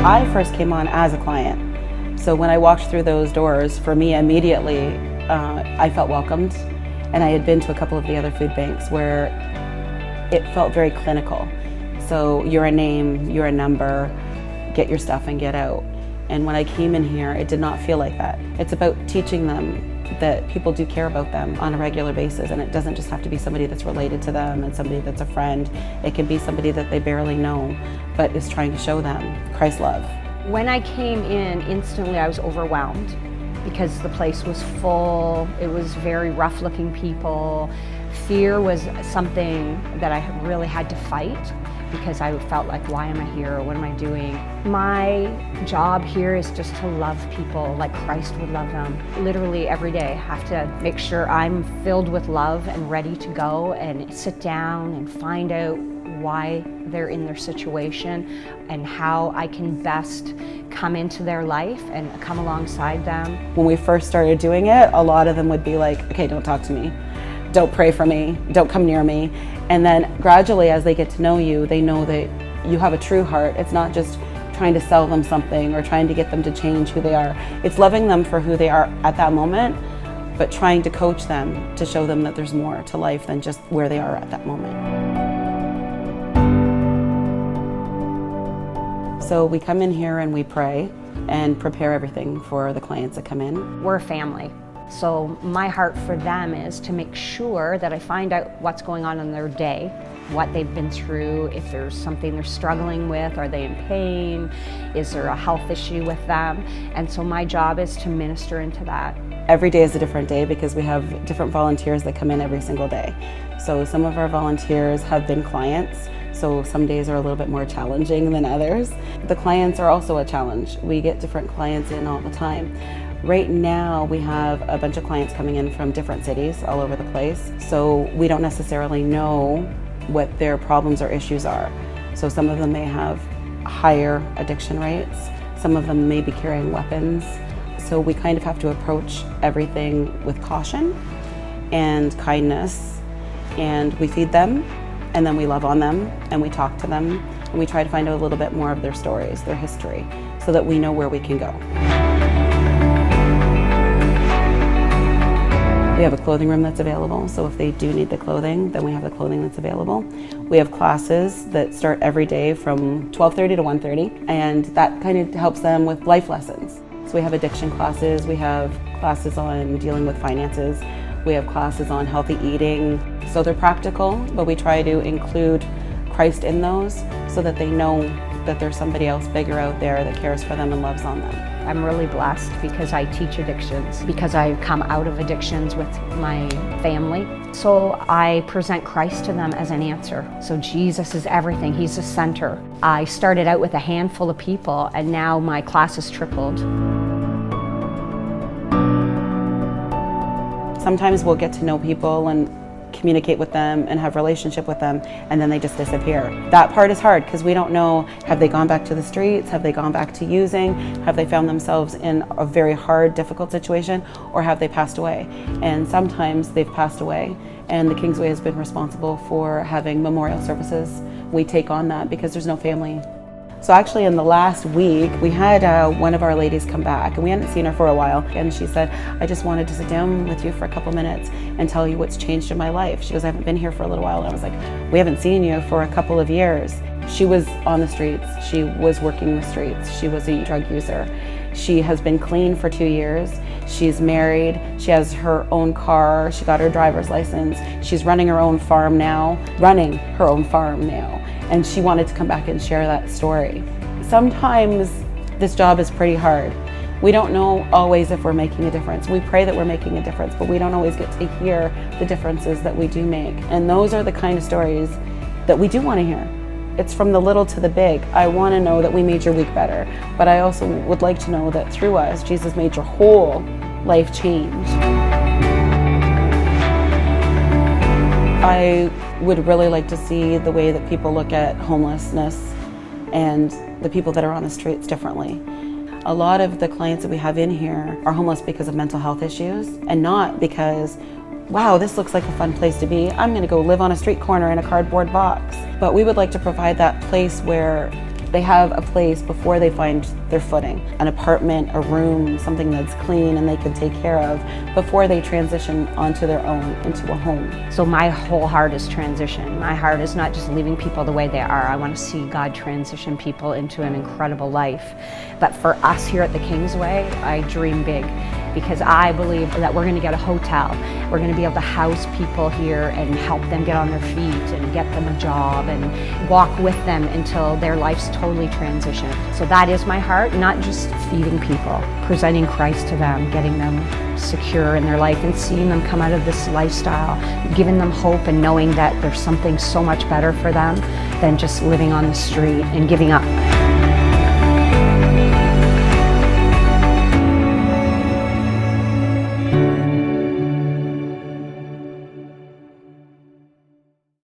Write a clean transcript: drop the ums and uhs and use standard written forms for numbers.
I first came on as a client. So when I walked through those doors, for me immediately, I felt welcomed. And I had been to a couple of the other food banks where it felt very clinical. So you're a name, you're a number, get your stuff and get out. And when I came in here, it did not feel like that. It's about teaching them that people do care about them on a regular basis, and it doesn't just have to be somebody that's related to them and somebody that's a friend. It can be somebody that they barely know, but is trying to show them Christ's love. When I came in, instantly I was overwhelmed because the place was full. It was very rough-looking people. Fear was something that I really had to fight because I felt like, why am I here? What am I doing? My job here is just to love people like Christ would love them. Literally every day I have to make sure I'm filled with love and ready to go and sit down and find out why they're in their situation and how I can best come into their life and come alongside them. When we first started doing it, a lot of them would be like, okay, don't talk to me. Don't pray for me, don't come near me. And then gradually as they get to know you, they know that you have a true heart. It's not just trying to sell them something or trying to get them to change who they are. It's loving them for who they are at that moment, but trying to coach them to show them that there's more to life than just where they are at that moment. So we come in here and we pray and prepare everything for the clients that come in. We're a family. So my heart for them is to make sure that I find out what's going on in their day, what they've been through, if there's something they're struggling with, are they in pain, is there a health issue with them? And so my job is to minister into that. Every day is a different day because we have different volunteers that come in every single day. So some of our volunteers have been clients, so some days are a little bit more challenging than others. The clients are also a challenge. We get different clients in all the time. Right now, we have a bunch of clients coming in from different cities all over the place. So we don't necessarily know what their problems or issues are. So some of them may have higher addiction rates. Some of them may be carrying weapons. So we kind of have to approach everything with caution and kindness. And we feed them, and then we love on them, and we talk to them, and we try to find out a little bit more of their stories, their history, so that we know where we can go. We have a clothing room that's available, so if they do need the clothing, then we have the clothing that's available. We have classes that start every day from 12:30 to 1:30, and that kind of helps them with life lessons. So we have addiction classes, we have classes on dealing with finances, we have classes on healthy eating. So they're practical, but we try to include Christ in those so that they know that there's somebody else bigger out there that cares for them and loves on them. I'm really blessed because I teach addictions, because I've come out of addictions with my family. So I present Christ to them as an answer. So Jesus is everything, He's the center. I started out with a handful of people and now my class has tripled. Sometimes we'll get to know people and communicate with them and have relationship with them, and then they just disappear. That part is hard because we don't know, have they gone back to the streets? Have they gone back to using? Have they found themselves in a very hard, difficult situation, or have they passed away? And sometimes they've passed away, and the Kingsway has been responsible for having memorial services. We take on that because there's no family. So actually in the last week, we had one of our ladies come back, and we hadn't seen her for a while, and she said, I just wanted to sit down with you for a couple minutes and tell you what's changed in my life. She goes, I haven't been here for a little while. And I was like, we haven't seen you for a couple of years. She was on the streets. She was working the streets. She was a drug user. She has been clean for 2 years. She's married. She has her own car. She got her driver's license. She's running her own farm now. And she wanted to come back and share that story. Sometimes this job is pretty hard. We don't know always if we're making a difference. We pray that we're making a difference, but we don't always get to hear the differences that we do make. And those are the kind of stories that we do want to hear. It's from the little to the big. I want to know that we made your week better, but I also would like to know that through us, Jesus made your whole life change. I would really like to see the way that people look at homelessness and the people that are on the streets differently. A lot of the clients that we have in here are homeless because of mental health issues, and not because, wow, this looks like a fun place to be. I'm gonna go live on a street corner in a cardboard box. But we would like to provide that place where they have a place before they find their footing, an apartment, a room, something that's clean and they can take care of before they transition onto their own into a home. So my whole heart is transition. My heart is not just leaving people the way they are. I want to see God transition people into an incredible life. But for us here at the Kingsway, I dream big, because I believe that we're going to get a hotel. We're going to be able to house people here and help them get on their feet and get them a job and walk with them until their life's totally transitioned. So that is my heart, not just feeding people, presenting Christ to them, getting them secure in their life and seeing them come out of this lifestyle, giving them hope and knowing that there's something so much better for them than just living on the street and giving up.